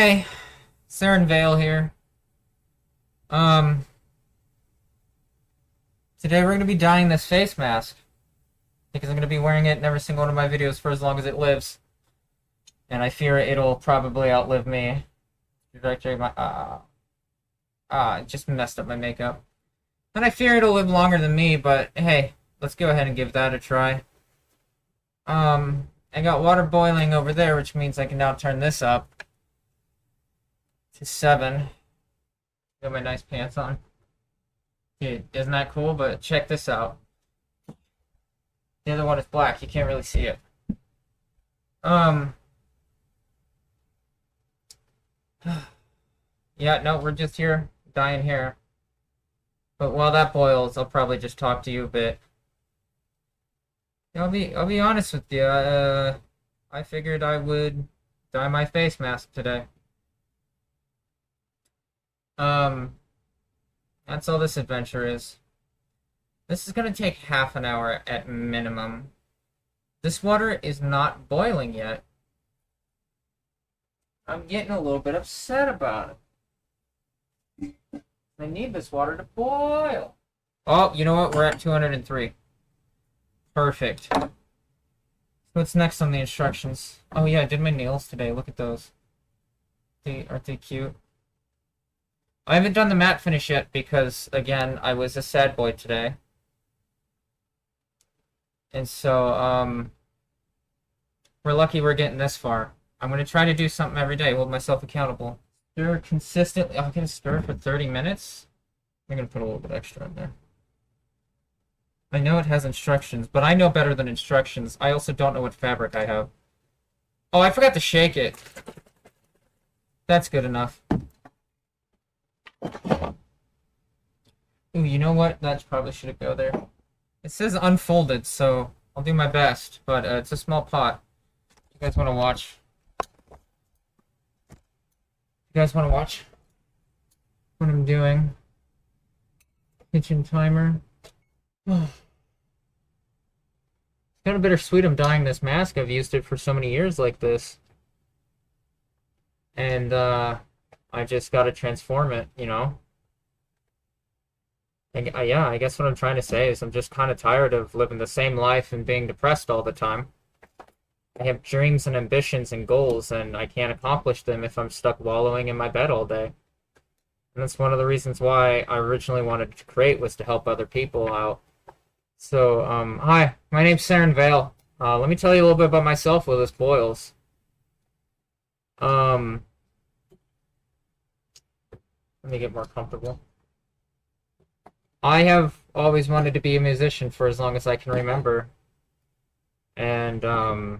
Hey, Seran Vale here. Um, Today we're gonna be dyeing this face mask because I'm gonna be wearing it in every single one of my videos for as long as it lives, and I fear it'll probably outlive me. Trajectory, my it just messed up my makeup, and I fear it'll live longer than me. But hey, let's go ahead and give that a try. I got water boiling over there, which means I can now turn this up to 7. Got my nice pants on. Dude, isn't that cool? But check this out. The other one is black. You can't really see it. Um. Yeah, no, we're just here dyeing hair. But while that boils, I'll probably just talk to you a bit. I'll be honest with you. I figured I would dye my face mask today. Um, that's all this adventure is. This is gonna take half an hour at minimum. This water is not boiling yet. I'm getting a little bit upset about it. I need this water to boil. Oh, you know what? We're at 203. Perfect. What's next on the instructions? Oh yeah, I did my nails today. Look at those. Aren't they cute? I haven't done the matte finish yet because, again, I was a sad boy today. And so, we're lucky we're getting this far. I'm going to try to do something every day, hold myself accountable. Stir consistently. I'm going to stir for 30 minutes. I'm going to put a little bit extra in there. I know it has instructions, but I know better than instructions. I also don't know what fabric I have. Oh, I forgot to shake it. That's good enough. Ooh, you know what? That probably should go there. It says unfolded, so I'll do my best, but it's a small pot. You guys want to watch? You guys want to watch what I'm doing? Kitchen timer. It's kind of bittersweet I'm dyeing this mask. I've used it for so many years like this. And I just got to transform it, you know? Yeah, I guess what I'm trying to say is I'm just kind of tired of living the same life and being depressed all the time. I have dreams and ambitions and goals, and I can't accomplish them if I'm stuck wallowing in my bed all day. And that's one of the reasons why I originally wanted to create, was to help other people out. So, hi, my name's Seran Vale. Let me tell you a little bit about myself while this boils. Let me get more comfortable. I have always wanted to be a musician for as long as I can remember. And, I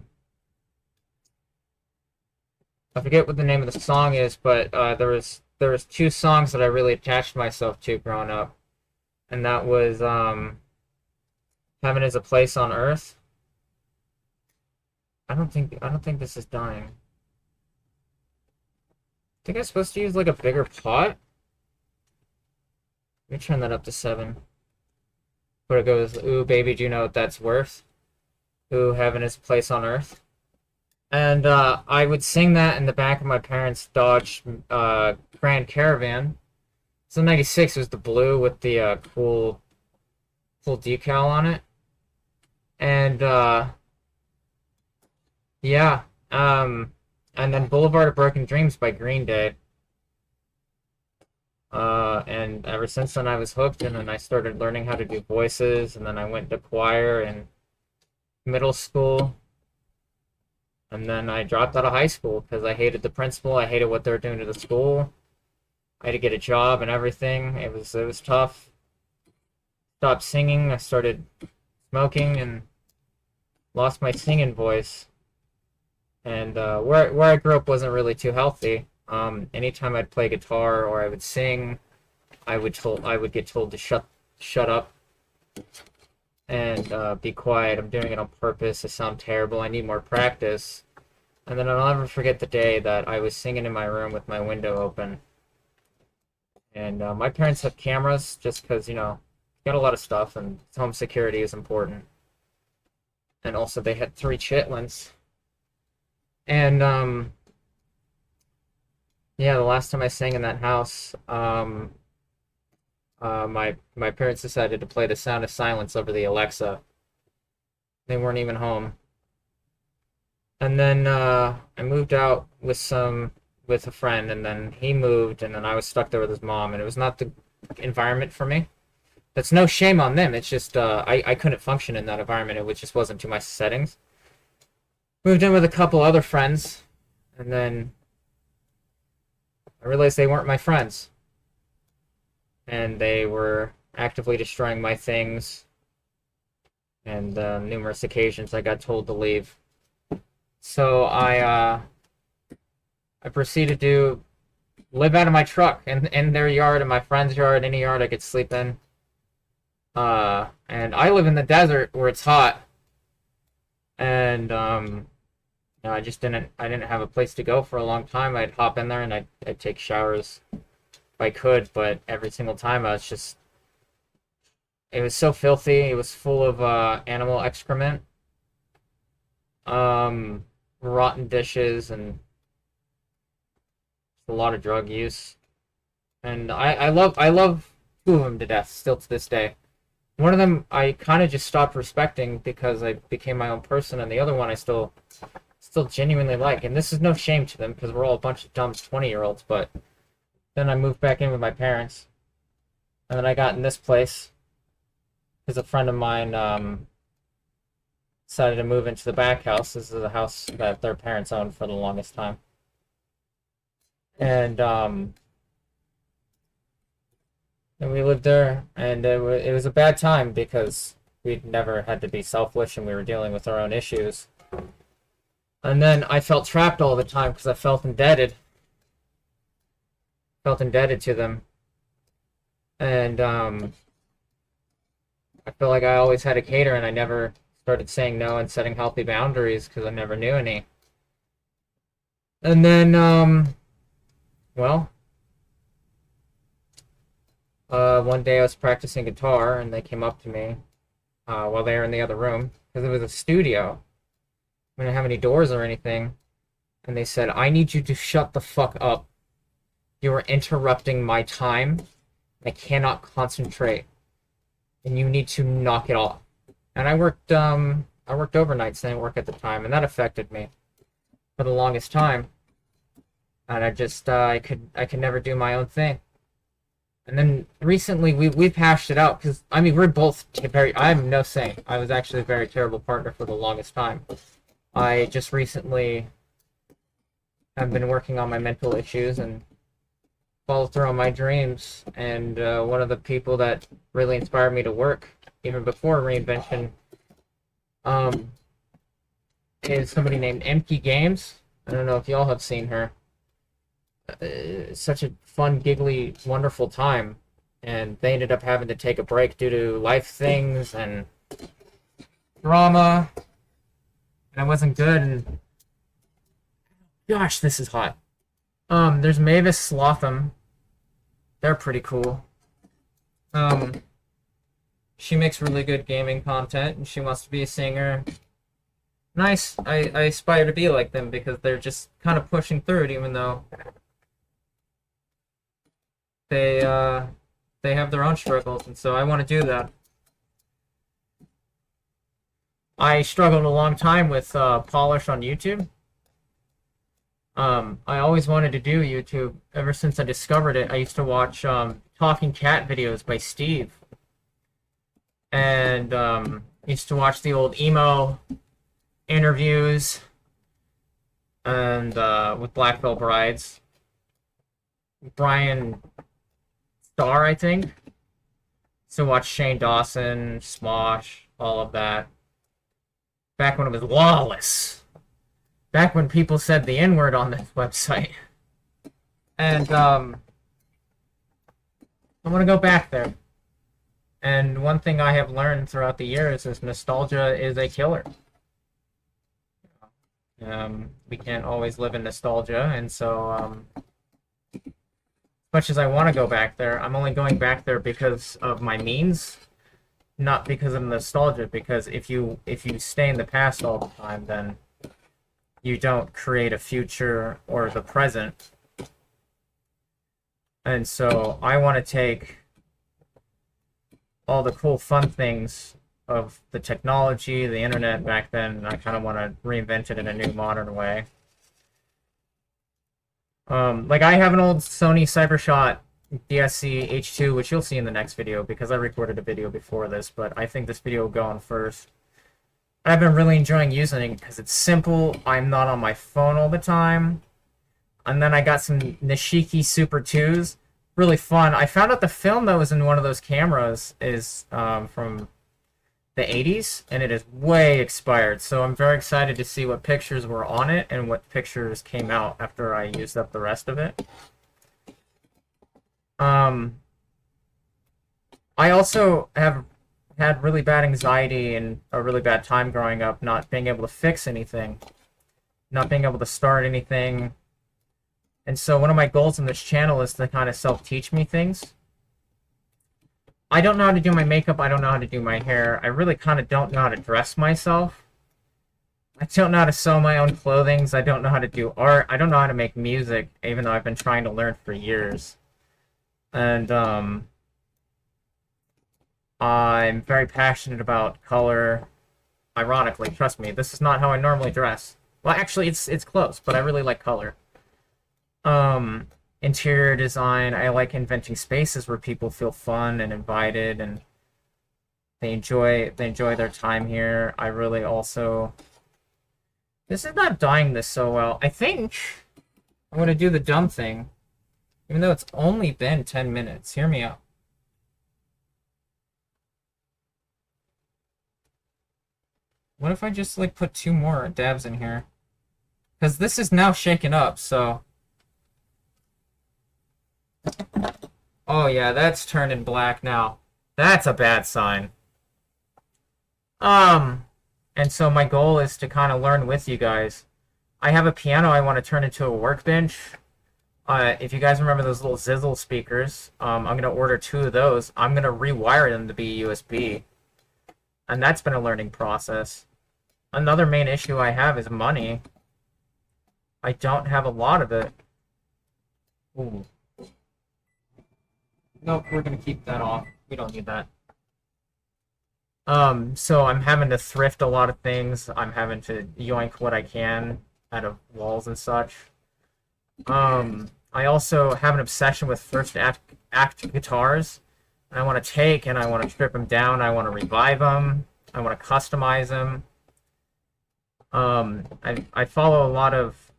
forget what the name of the song is, but there was 2 songs that I really attached myself to growing up. And that was Heaven is a Place on Earth. I don't think this is dying. I think I'm supposed to use like a bigger pot. Let me turn that up to 7. But it goes, ooh, baby, do you know what that's worth? Ooh, heaven is a place on earth. And I would sing that in the back of my parents' Dodge Grand Caravan. So 96 was the blue with the cool decal on it. And yeah, and then Boulevard of Broken Dreams by Green Day. And ever since then I was hooked, and then I started learning how to do voices, and then I went to choir in middle school, and then I dropped out of high school because I hated the principal, I hated what they were doing to the school, I had to get a job and everything, it was tough. Stopped singing, I started smoking, and lost my singing voice, and where I grew up wasn't really too healthy. Anytime I'd play guitar or I would sing, I would get told to shut up and be quiet. I'm doing it on purpose. I sound terrible. I need more practice. And then I'll never forget the day that I was singing in my room with my window open. And my parents have cameras just because, you know, got a lot of stuff, and home security is important. And also they had 3 chitlins. And Yeah, the last time I sang in that house, my parents decided to play The Sound of Silence over the Alexa. They weren't even home. And then I moved out with a friend, and then he moved, and then I was stuck there with his mom, and it was not the environment for me. That's no shame on them. It's just I couldn't function in that environment. It just wasn't to my settings. Moved in with a couple other friends, and then I realized they weren't my friends, and they were actively destroying my things. And numerous occasions I got told to leave. So I proceeded to live out of my truck in their yard, in my friend's yard, any yard I could sleep in. And I live in the desert where it's hot, and you know, I didn't have a place to go for a long time. I'd hop in there and I'd take showers if I could, but every single time I was just, it was so filthy. It was full of animal excrement, rotten dishes, and a lot of drug use. And I love two of them to death still to this day. One of them I kind of just stopped respecting because I became my own person, and the other one I still genuinely like. And this is no shame to them because we're all a bunch of dumb 20-year-olds. But then I moved back in with my parents, and then I got in this place because a friend of mine decided to move into the back house. This is a house that their parents owned for the longest time, and and we lived there, and it was a bad time because we'd never had to be selfish, and we were dealing with our own issues. And then I felt trapped all the time because I felt indebted to them, and I feel like I always had a cater, and I never started saying no and setting healthy boundaries because I never knew any. And then, well, one day I was practicing guitar, and they came up to me while they were in the other room because it was a studio. We didn't have any doors or anything, and they said, "I need you to shut the fuck up. You are interrupting my time. I cannot concentrate, and you need to knock it off." And I worked overnights, didn't work at the time, and that affected me for the longest time. And I could never do my own thing. And then recently we've hashed it out because I mean we're both very. I'm no saint. I was actually a very terrible partner for the longest time. I just recently have been working on my mental issues and followed through on my dreams. And one of the people that really inspired me to work, even before reinvention, um, is somebody named MK Games. I don't know if y'all have seen her. Such a fun, giggly, wonderful time. And they ended up having to take a break due to life things and drama. And I wasn't good. And gosh, this is hot. There's Mavis Slotham. They're pretty cool. She makes really good gaming content, and she wants to be a singer. Nice. I aspire to be like them because they're just kind of pushing through it, even though they they have their own struggles, and so I want to do that. I struggled a long time with polish on YouTube. I always wanted to do YouTube ever since I discovered it. I used to watch talking cat videos by Steve, and used to watch the old emo interviews and with Black Veil Brides. Brian Starr, I think. So watch Shane Dawson, Smosh, all of that. Back when it was lawless. Back when people said the N-word on this website. And I want to go back there. And one thing I have learned throughout the years is nostalgia is a killer. We can't always live in nostalgia, and so as much as I want to go back there, I'm only going back there because of my means, not because of nostalgia. Because if you stay in the past all the time, then you don't create a future or the present. And so I want to take all the cool, fun things of the technology, the internet back then, and I kind of want to reinvent it in a new, modern way. Like I have an old Sony CyberShot DSC H2, which you'll see in the next video because I recorded a video before this, but I think this video will go on first. I've been really enjoying using it because it's simple. I'm not on my phone all the time. And then I got some Nishiki Super 2s. Really fun. I found out the film that was in one of those cameras is from the 80s, and it is way expired. So I'm very excited to see what pictures were on it and what pictures came out after I used up the rest of it. I also have had really bad anxiety and a really bad time growing up, not being able to fix anything, not being able to start anything. And so one of my goals in this channel is to kind of self-teach me things. I don't know how to do my makeup. I don't know how to do my hair. I really kind of don't know how to dress myself. I don't know how to sew my own clothing. I don't know how to do art. I don't know how to make music, even though I've been trying to learn for years. And I'm very passionate about color. Ironically, trust me, this is not how I normally dress. Well, actually, it's close, but I really like color. Interior design. I like inventing spaces where people feel fun and invited, and they enjoy their time here. I really also. This is not dying this so well. I think I'm gonna do the dumb thing, even though it's only been 10 minutes. Hear me out. What if I just like put 2 more dabs in here? Because this is now shaken up, so. Oh yeah, that's turning black now. That's a bad sign. And so my goal is to kind of learn with you guys. I have a piano I want to turn into a workbench. If you guys remember those little Zizzle speakers, I'm going to order 2 of those. I'm going to rewire them to be USB. And that's been a learning process. Another main issue I have is money. I don't have a lot of it. Ooh. Nope, we're going to keep that off. We don't need that. So I'm having to thrift a lot of things. I'm having to yoink what I can out of walls and such. I also have an obsession with first act guitars. I want to take and I want to strip them down. I want to revive them. I want to customize them. I follow a lot of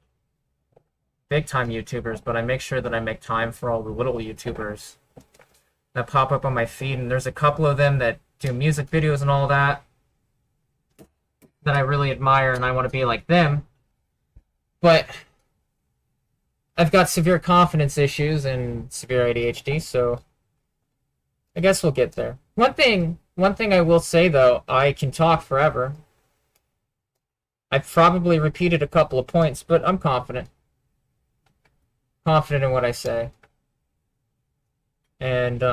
big-time YouTubers, but I make sure that I make time for all the little YouTubers that pop up on my feed, and there's a couple of them that do music videos and all that I really admire, and I want to be like them. But I've got severe confidence issues and severe ADHD, so I guess we'll get there. One thing I will say, though, I can talk forever. I've probably repeated a couple of points, but I'm confident. Confident in what I say. And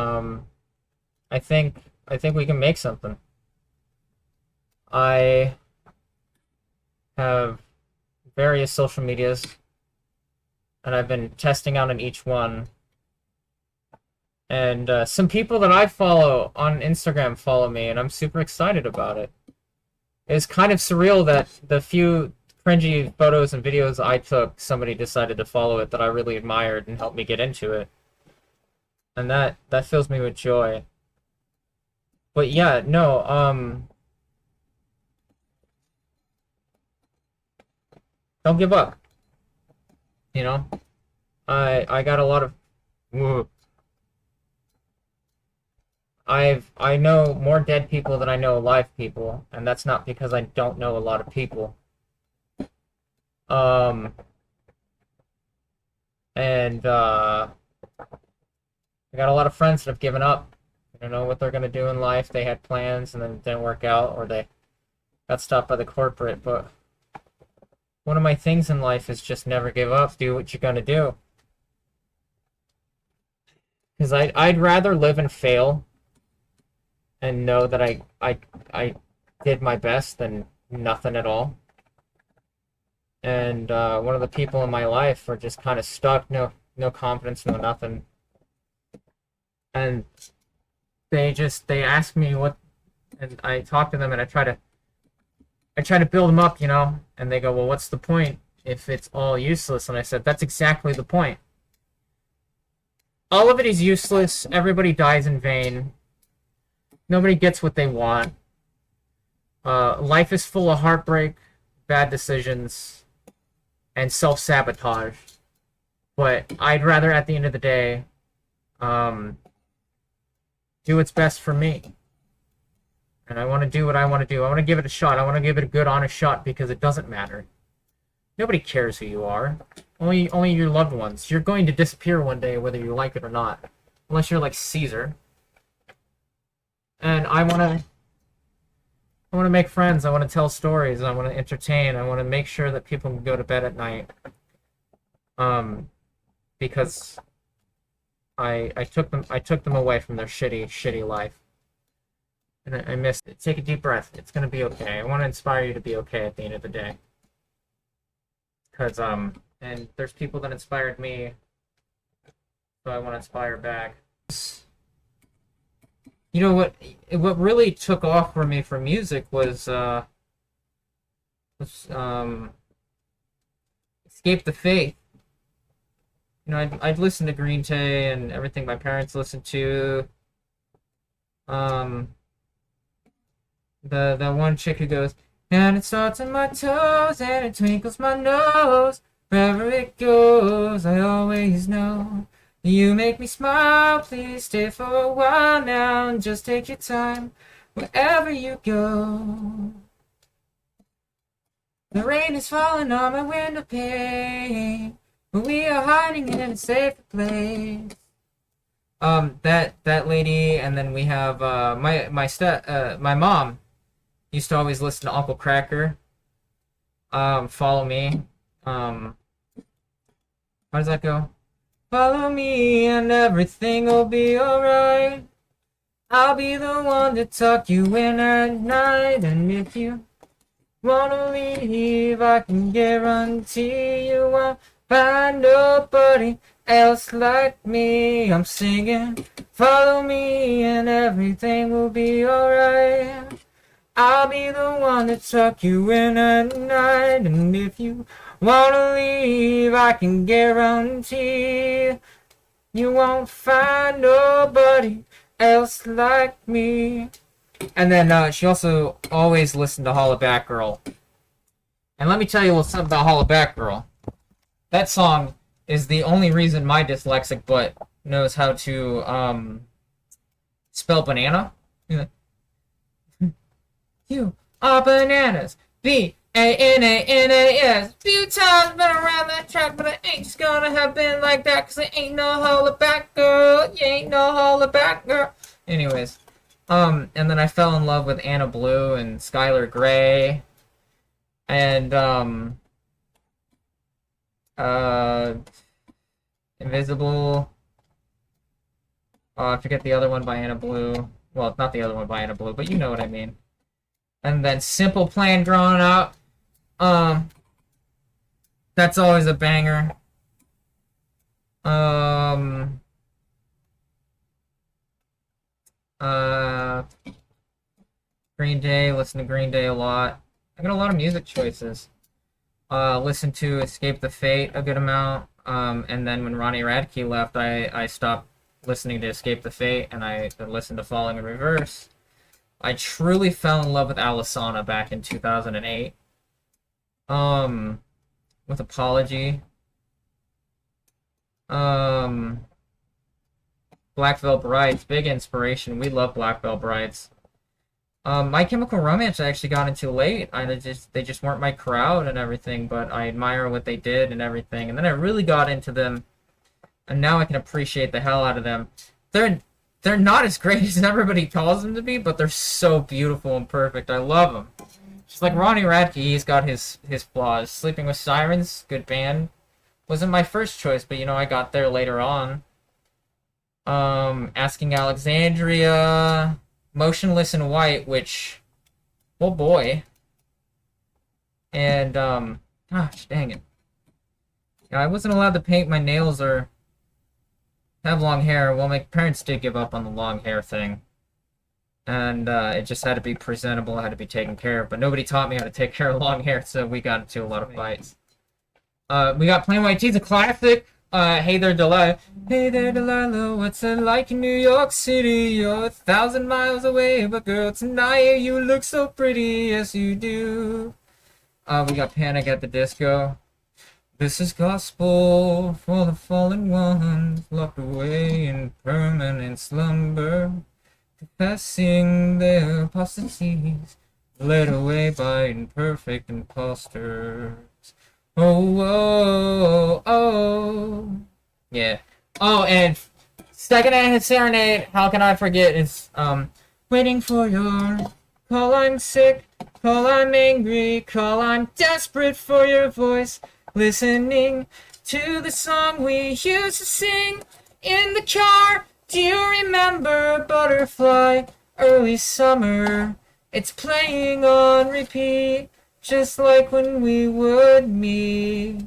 I think we can make something. I have various social medias, and I've been testing out on each one. And some people that I follow on Instagram follow me, and I'm super excited about it. It's kind of surreal that the few cringy photos and videos I took, somebody decided to follow it that I really admired and helped me get into it. And that fills me with joy. But yeah, no, don't give up. You know? I got a lot of I know more dead people than I know alive people, and that's not because I don't know a lot of people. I got a lot of friends that have given up. They don't know what they're gonna do in life. They had plans and then it didn't work out, or they got stopped by the corporate. But one of my things in life is just never give up. Do what you're gonna do. Because I'd rather live and fail and know that I did my best than nothing at all. And one of the people in my life are just kind of stuck, no confidence, no nothing. and they ask me what, and I talk to them, and I try to build them up, and they go, well, what's the point if it's all useless? And I said, that's exactly the point. All of it is useless. Everybody dies in vain. Nobody gets what they want. Life is full of heartbreak, bad decisions, and self-sabotage. But I'd rather, at the end of the day, do what's best for me. And I want to do what I want to do. I want to give it a shot. I want to give it a good, honest shot, because it doesn't matter. Nobody cares who you are. Only your loved ones. You're going to disappear one day, whether you like it or not. Unless you're like Caesar. And I want to make friends. I want to tell stories. I want to entertain. I want to make sure that people can go to bed at night. Because I took them away from their shitty life. And I missed it. Take a deep breath. It's gonna be okay. I want to inspire you to be okay at the end of the day. Cause and there's people that inspired me, so I want to inspire back. You know what really took off for me for music was Escape the Faith. I'd listen to Green Day and everything my parents listened to. The one chick who goes, and it starts in my toes and it twinkles my nose. Wherever it goes, I always know. You make me smile, please stay for a while now and just take your time wherever you go. The rain is falling on my window pane, but we are hiding in a safe place. That lady, and then we have my mom used to always listen to Uncle Cracker. Follow me. How does that go? Follow me and everything will be alright. I'll be the one to tuck you in at night, and if you wanna leave, I can guarantee you won't find nobody else like me. I'm singing, follow me and everything will be alright. I'll be the one to tuck you in at night, and if you wanna leave, I can guarantee you won't find nobody else like me. And then she also always listened to Hollaback Girl. And let me tell you a little something about Hollaback Girl. That song is the only reason my dyslexic butt knows how to spell banana. You are bananas. B-A-N-A-N-A-S. Few times been around that track, but I ain't just gonna have been like that, cause I ain't no Hollaback Girl. You ain't no Hollaback Girl. Anyways. And then I fell in love with Anna Blue and Skylar Grey. And, Invisible. I forget the other one by Anna Blue. Well, not the other one by Anna Blue, but you know what I mean. And then Simple Plan growing up. That's always a banger. Green Day, listen to Green Day a lot. I got a lot of music choices. Listen to Escape the Fate a good amount. And then when Ronnie Radke left, I stopped listening to Escape the Fate, and I listened to Falling in Reverse. I truly fell in love with Alisana back in 2008. With Apology. Black Veil Brides, big inspiration. We love Black Veil Brides. My Chemical Romance I actually got into late. They just weren't my crowd and everything, but I admire what they did and everything. And then I really got into them, and now I can appreciate the hell out of them. They're not as great as everybody calls them to be, but they're so beautiful and perfect. I love them. Just like Ronnie Radke, he's got his flaws. Sleeping with Sirens, good band. Wasn't my first choice, but I got there later on. Asking Alexandria, Motionless in White, which, oh boy. And, gosh, dang it. I wasn't allowed to paint my nails or have long hair. Well, my parents did give up on the long hair thing. And it just had to be presentable, had to be taken care of. But nobody taught me how to take care of long hair, so we got into a lot of fights. We got Plain White Tees, a classic. Hey there, Delilah. Hey there, Delilah, what's it like in New York City? You're 1,000 miles away, but girl, tonight you look so pretty, yes you do. We got Panic at the Disco. This is gospel for the fallen ones, locked away in permanent slumber, confessing their apostasies, led away by imperfect imposters. Oh, oh, oh. Yeah. Oh, and second-hand serenade, how can I forget? It's, waiting for your call, I'm sick, call, I'm angry, call, I'm desperate for your voice, listening to the song we used to sing in the car. Do you remember Butterfly, early summer? It's playing on repeat, just like when we would meet.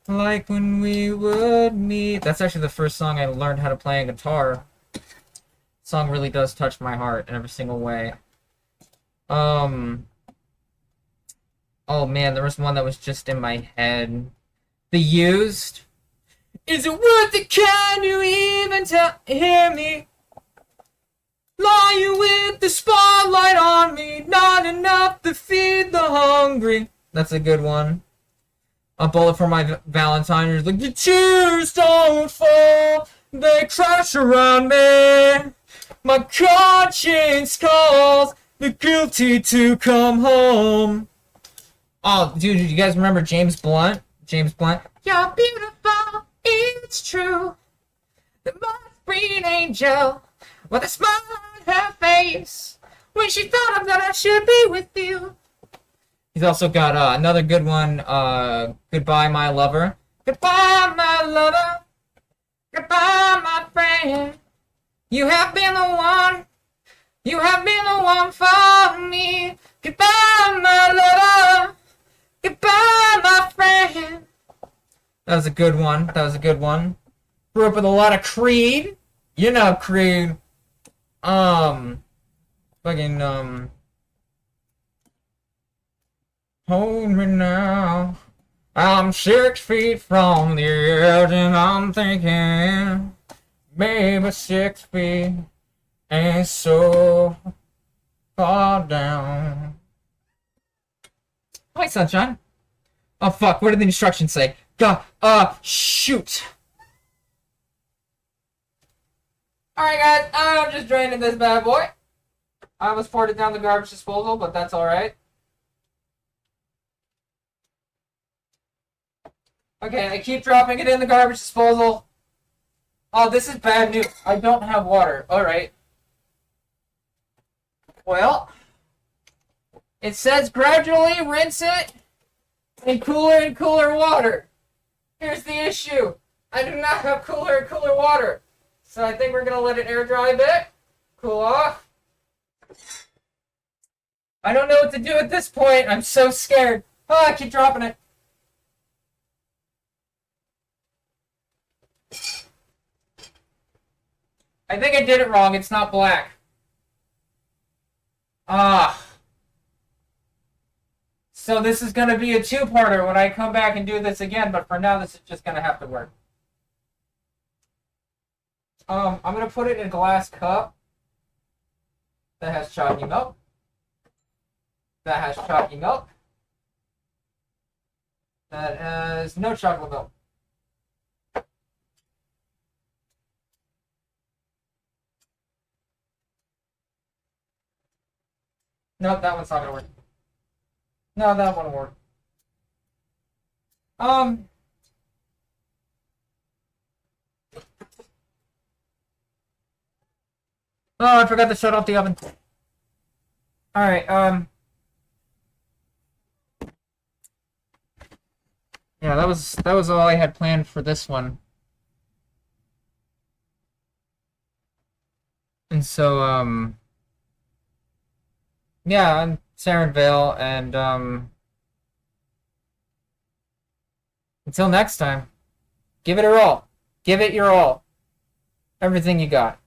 Like when we would meet. That's actually the first song I learned how to play on guitar. The song really does touch my heart in every single way. Oh man, there was one that was just in my head. The Used. Is it worth it? Can you even hear me? Lying with the spotlight on me, not enough to feed the hungry. That's a good one. A Bullet for My Valentine is like, the tears don't fall, they crash around me. My conscience calls the guilty to come home. Oh, dude, you guys remember James Blunt? James Blunt. You're beautiful, it's true. The most green angel with a smile on her face when she thought that I should be with you. He's also got another good one, Goodbye My Lover. Goodbye my lover, goodbye my friend. You have been the one, you have been the one for me. Goodbye my lover, goodbye my friend. That was a good one, that was a good one. Grew up with a lot of Creed. You know Creed. Hold me now. I'm 6 feet from the edge and I'm thinking, maybe 6 feet ain't so far down. Hi, sunshine. Oh fuck, what did the instructions say? God, shoot. Alright guys, I'm just draining this bad boy. I almost poured it down the garbage disposal, but that's alright. Okay, I keep dropping it in the garbage disposal. Oh, this is bad news. I don't have water. Alright. Well, it says gradually rinse it in cooler and cooler water. Here's the issue. I do not have cooler and cooler water. So I think we're going to let it air dry a bit. Cool off. I don't know what to do at this point. I'm so scared. Oh, I keep dropping it. I think I did it wrong. It's not black. So this is going to be a two-parter when I come back and do this again, but for now this is just going to have to work. I'm going to put it in a glass cup that has chalky milk. That has chalky milk. That has no chocolate milk. Nope, that one's not gonna work. No, that won't work. Oh, I forgot to shut off the oven. Alright, yeah, that was all I had planned for this one. And so, yeah, I'm Seran Vale, and until next time, give it your all. Give it your all. Everything you got.